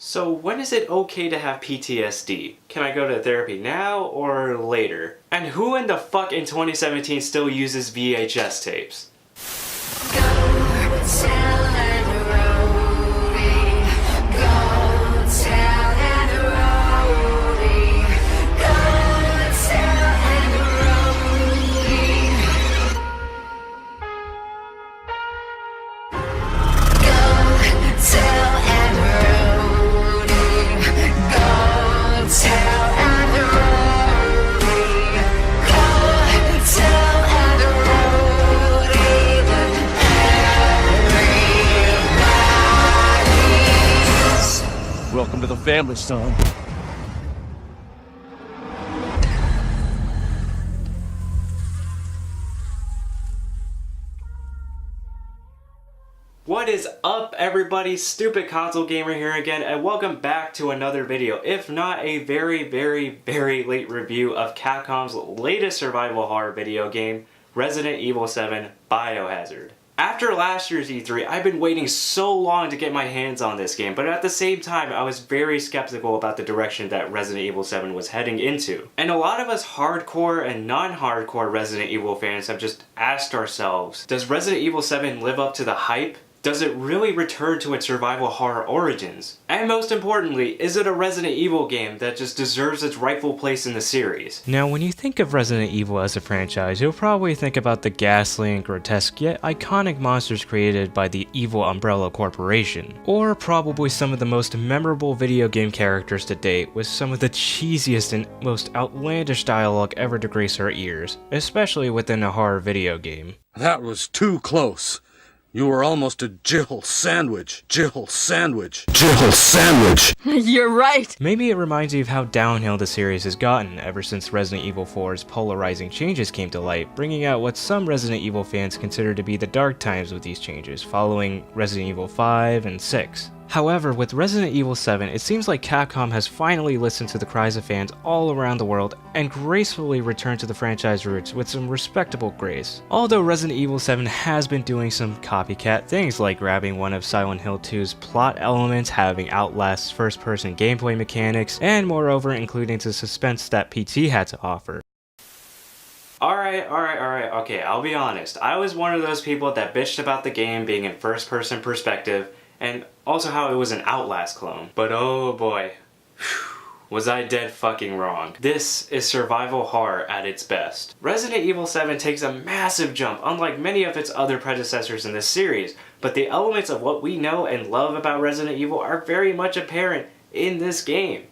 So when is it okay to have PTSD? Can I go to therapy now or later? And who in the fuck in 2017 still uses VHS tapes? Welcome to the family, son. What is up, everybody? Stupid Console Gamer here again, and welcome back to another video, if not a very late review of Capcom's latest survival horror video game, Resident Evil VII Biohazard. After last year's E3, I've been waiting so long to get my hands on this game, but at the same time, I was very skeptical about the direction that Resident Evil VII was heading into. And a lot of us hardcore and non-hardcore Resident Evil fans have just asked ourselves, does Resident Evil VII live up to the hype? Does it really return to its survival horror origins? And most importantly, is it a Resident Evil game that just deserves its rightful place in the series? Now, when you think of Resident Evil as a franchise, you'll probably think about the ghastly and grotesque yet iconic monsters created by the evil Umbrella Corporation. Or probably some of the most memorable video game characters to date, with some of the cheesiest and most outlandish dialogue ever to grace our ears, especially within a horror video game. That was too close. You were almost a Jill sandwich. Jill sandwich. Jill sandwich. You're right. Maybe it reminds you of how downhill the series has gotten ever since Resident Evil 4's polarizing changes came to light, bringing out what some Resident Evil fans consider to be the dark times with these changes, following Resident Evil 5 and 6. However, with Resident Evil 7, it seems like Capcom has finally listened to the cries of fans all around the world and gracefully returned to the franchise roots with some respectable grace. Although Resident Evil 7 has been doing some copycat things like grabbing one of Silent Hill 2's plot elements, having Outlast's first-person gameplay mechanics, and moreover including the suspense that PT had to offer. Alright, okay, I'll be honest. I was one of those people that bitched about the game being in first-person perspective, and also how it was an Outlast clone. But oh boy, was I dead fucking wrong. This is survival horror at its best. Resident Evil 7 takes a massive jump, unlike many of its other predecessors in this series, but the elements of what we know and love about Resident Evil are very much apparent in this game.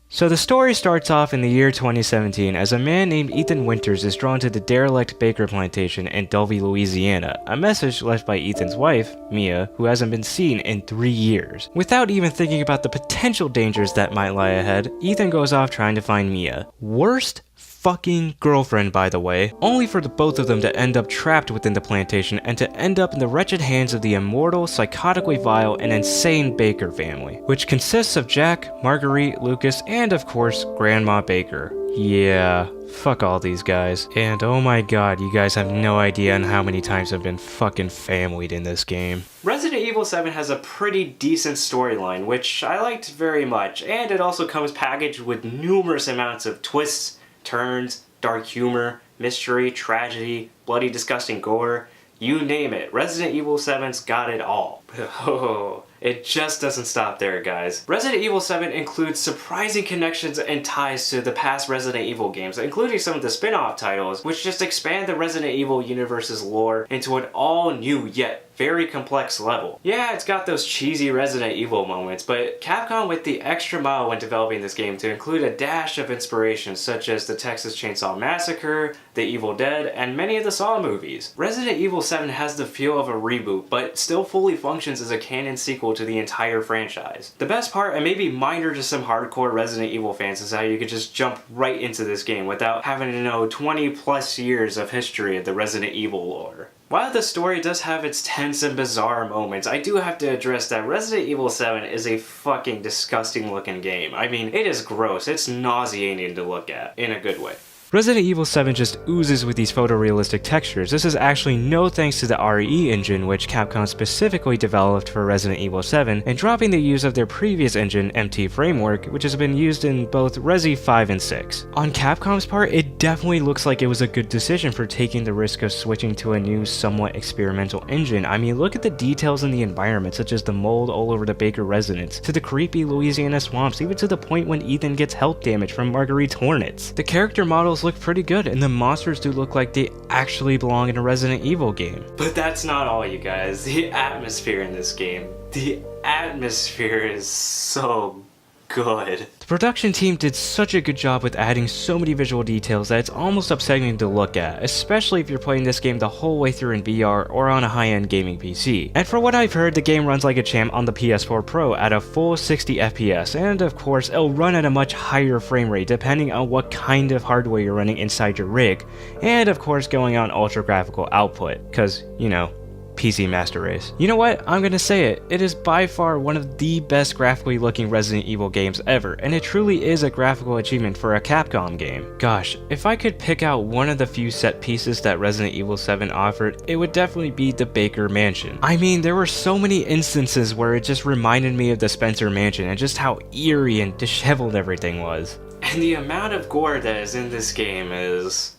So the story starts off in the year 2017 as a man named Ethan Winters is drawn to the derelict Baker plantation in Dulvey, Louisiana, a message left by Ethan's wife, Mia, who hasn't been seen in 3 years. Without even thinking about the potential dangers that might lie ahead, Ethan goes off trying to find Mia. Worst fucking girlfriend, by the way, only for the both of them to end up trapped within the plantation and to end up in the wretched hands of the immortal, psychotically vile, and insane Baker family, which consists of Jack, Marguerite, Lucas, and of course, Grandma Baker. Yeah, fuck all these guys. And oh my god, you guys have no idea on how many times I've been fucking familyed in this game. Resident Evil 7 has a pretty decent storyline, which I liked very much, and it also comes packaged with numerous amounts of twists, turns, dark humor, mystery, tragedy, bloody disgusting gore, you name it. Resident Evil 7's got it all. Oh, it just doesn't stop there, guys. Resident Evil 7 includes surprising connections and ties to the past Resident Evil games, including some of the spin-off titles, which just expand the Resident Evil universe's lore into an all-new yet very complex level. Yeah, it's got those cheesy Resident Evil moments, but Capcom went the extra mile when developing this game to include a dash of inspiration such as the Texas Chainsaw Massacre, The Evil Dead, and many of the Saw movies. Resident Evil 7 has the feel of a reboot, but still fully functions as a canon sequel to the entire franchise. The best part, and maybe minor to some hardcore Resident Evil fans, is how you could just jump right into this game without having to know 20 plus years of history of the Resident Evil lore. While the story does have its tense and bizarre moments, I do have to address that Resident Evil 7 is a fucking disgusting looking game. I mean, it is gross, it's nauseating to look at, in a good way. Resident Evil 7 just oozes with these photorealistic textures. This is actually no thanks to the RE engine, which Capcom specifically developed for Resident Evil 7, and dropping the use of their previous engine, MT Framework, which has been used in both Resi 5 and 6. On Capcom's part, it definitely looks like it was a good decision for taking the risk of switching to a new, somewhat experimental engine. I mean, look at the details in the environment, such as the mold all over the Baker residence, to the creepy Louisiana swamps, even to the point when Ethan gets health damage from Marguerite's hornets. The character models look pretty good, and the monsters do look like they actually belong in a Resident Evil game. But that's not all, you guys. The atmosphere in this game. The atmosphere is so good. The production team did such a good job with adding so many visual details that it's almost upsetting to look at, especially if you're playing this game the whole way through in VR or on a high-end gaming PC. And for what I've heard, the game runs like a champ on the PS4 Pro at a full 60 FPS, and of course it'll run at a much higher frame rate depending on what kind of hardware you're running inside your rig, and of course going on ultra graphical output, cause, you know, PC Master Race. You know what? I'm gonna say it. It is by far one of the best graphically looking Resident Evil games ever, and it truly is a graphical achievement for a Capcom game. Gosh, if I could pick out one of the few set pieces that Resident Evil 7 offered, it would definitely be the Baker Mansion. I mean, there were so many instances where it just reminded me of the Spencer Mansion and just how eerie and disheveled everything was. And the amount of gore that is in this game is...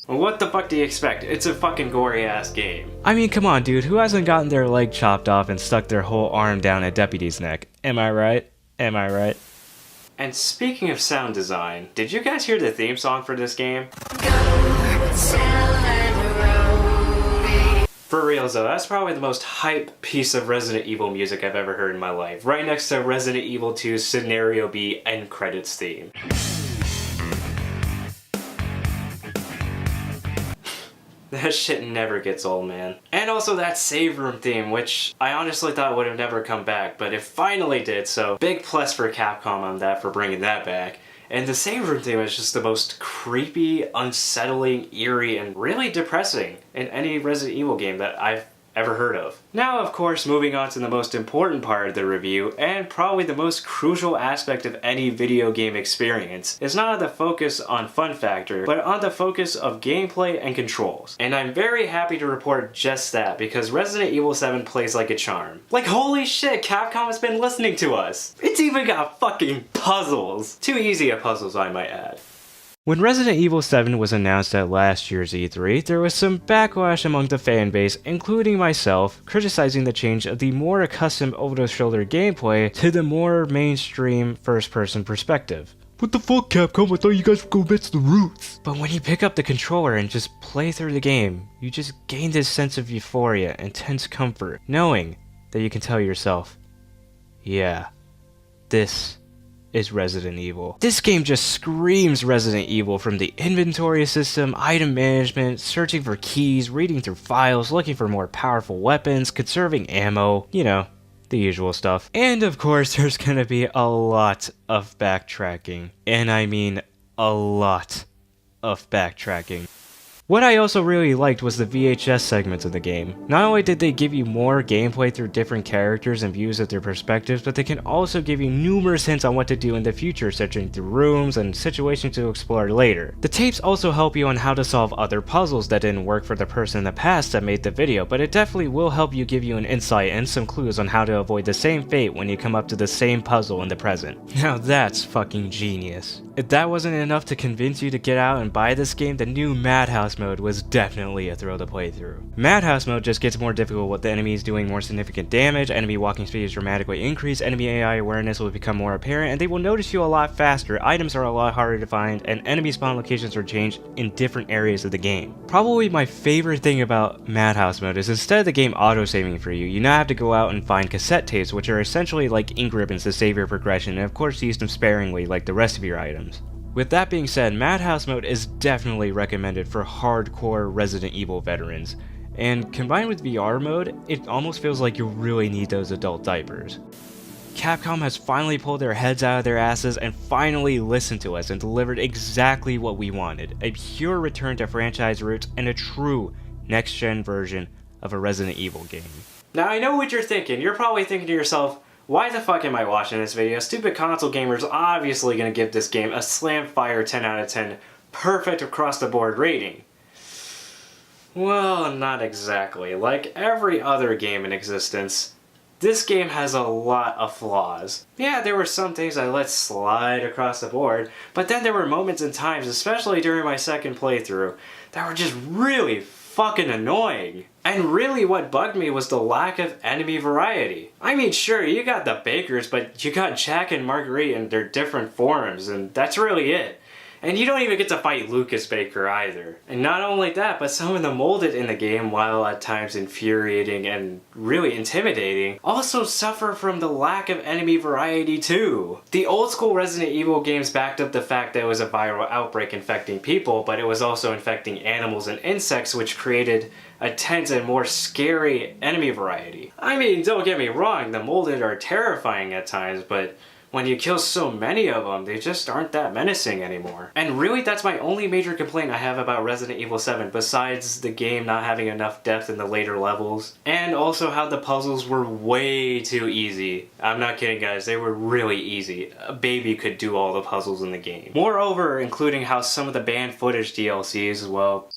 what the fuck do you expect? It's a fucking gory ass game. I mean, come on, dude, who hasn't gotten their leg chopped off and stuck their whole arm down a deputy's neck? Am I right? Am I right? And speaking of sound design, did you guys hear the theme song for this game? For reals though, that's probably the most hype piece of Resident Evil music I've ever heard in my life, right next to Resident Evil 2's Scenario B end credits theme. That shit never gets old, man. And also that save room theme, which I honestly thought would have never come back, but it finally did, so big plus for Capcom on that for bringing that back. And the save room theme is just the most creepy, unsettling, eerie, and really depressing in any Resident Evil game that I've ever heard of. Now, of course, moving on to the most important part of the review, and probably the most crucial aspect of any video game experience, is not the focus on fun factor, but on the focus of gameplay and controls. And I'm very happy to report just that, because Resident Evil 7 plays like a charm. Like, holy shit, Capcom has been listening to us! It's even got fucking puzzles! Too easy of puzzles, I might add. When Resident Evil 7 was announced at last year's E3, there was some backlash among the fanbase, including myself, criticizing the change of the more accustomed over-the-shoulder gameplay to the more mainstream first-person perspective. What the fuck, Capcom? I thought you guys would go back to the roots. But when you pick up the controller and just play through the game, you just gain this sense of euphoria and tense comfort, knowing that you can tell yourself, yeah, this is Resident Evil. This game just screams Resident Evil, from the inventory system, item management, searching for keys, reading through files, looking for more powerful weapons, conserving ammo, you know, the usual stuff. And of course, there's gonna be a lot of backtracking. And I mean a lot of backtracking. What I also really liked was the VHS segments of the game. Not only did they give you more gameplay through different characters and views of their perspectives, but they can also give you numerous hints on what to do in the future, searching through rooms and situations to explore later. The tapes also help you on how to solve other puzzles that didn't work for the person in the past that made the video, but it definitely will help you give you an insight and some clues on how to avoid the same fate when you come up to the same puzzle in the present. Now that's fucking genius. If that wasn't enough to convince you to get out and buy this game, the new Madhouse mode was definitely a thrill to play through. Madhouse mode just gets more difficult with the enemies doing more significant damage, enemy walking speed is dramatically increased, enemy AI awareness will become more apparent, and they will notice you a lot faster, items are a lot harder to find, and enemy spawn locations are changed in different areas of the game. Probably my favorite thing about Madhouse mode is instead of the game auto-saving for you, you now have to go out and find cassette tapes, which are essentially like ink ribbons to save your progression, and of course use them sparingly like the rest of your items. With that being said, Madhouse mode is definitely recommended for hardcore Resident Evil veterans, and combined with VR mode, it almost feels like you really need those adult diapers. Capcom has finally pulled their heads out of their asses and finally listened to us and delivered exactly what we wanted, a pure return to franchise roots and a true next-gen version of a Resident Evil game. Now I know what you're thinking. You're probably thinking to yourself, Why the fuck am I watching this video? Stupid console gamers obviously gonna give this game a slam fire 10 out of 10 perfect across the board rating. Well, not exactly. Like every other game in existence, this game has a lot of flaws. Yeah, there were some things I let slide across the board, but then there were moments and times, especially during my second playthrough, that were just really fucking annoying. And really what bugged me was the lack of enemy variety. I mean, sure, you got the Bakers, but you got Jack and Marguerite in their different forms, and that's really it. And you don't even get to fight Lucas Baker either. And not only that, but some of the molded in the game, while at times infuriating and really intimidating, also suffer from the lack of enemy variety too. The old school Resident Evil games backed up the fact that it was a viral outbreak infecting people, but it was also infecting animals and insects, which created a tense and more scary enemy variety. I mean, don't get me wrong, the molded are terrifying at times, but when you kill so many of them, they just aren't that menacing anymore. And really, that's my only major complaint I have about Resident Evil 7, besides the game not having enough depth in the later levels, and also how the puzzles were way too easy. I'm not kidding, guys, they were really easy. A baby could do all the puzzles in the game. Moreover, including how some of the banned footage DLCs, well,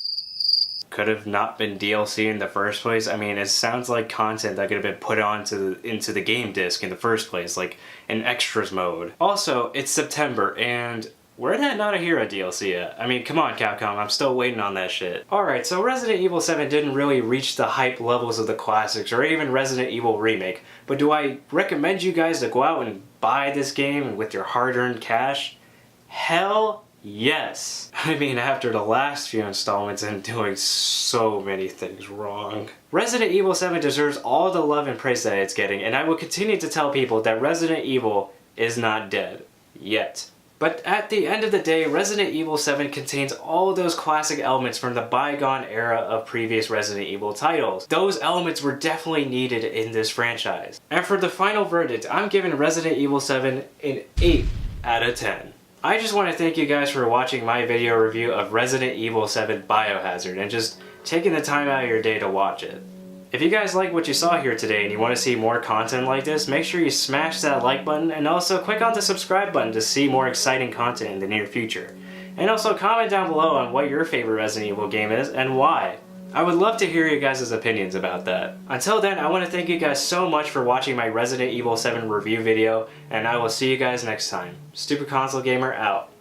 could have not been DLC in the first place. I mean, it sounds like content that could have been put into the game disc in the first place, like an extras mode. Also, it's September, and where that Not a Hero DLC at? I mean, come on Capcom, I'm still waiting on that shit. Alright, so Resident Evil 7 didn't really reach the hype levels of the classics, or even Resident Evil Remake, but do I recommend you guys to go out and buy this game with your hard-earned cash? Hell yes! I mean, after the last few installments and doing so many things wrong. Resident Evil 7 deserves all the love and praise that it's getting, and I will continue to tell people that Resident Evil is not dead. Yet. But at the end of the day, Resident Evil 7 contains all those classic elements from the bygone era of previous Resident Evil titles. Those elements were definitely needed in this franchise. And for the final verdict, I'm giving Resident Evil 7 an 8 out of 10. I just want to thank you guys for watching my video review of Resident Evil 7 Biohazard and just taking the time out of your day to watch it. If you guys like what you saw here today and you want to see more content like this, make sure you smash that like button and also click on the subscribe button to see more exciting content in the near future. And also comment down below on what your favorite Resident Evil game is and why. I would love to hear you guys' opinions about that. Until then, I want to thank you guys so much for watching my Resident Evil 7 review video, and I will see you guys next time. Stupid Console Gamer out.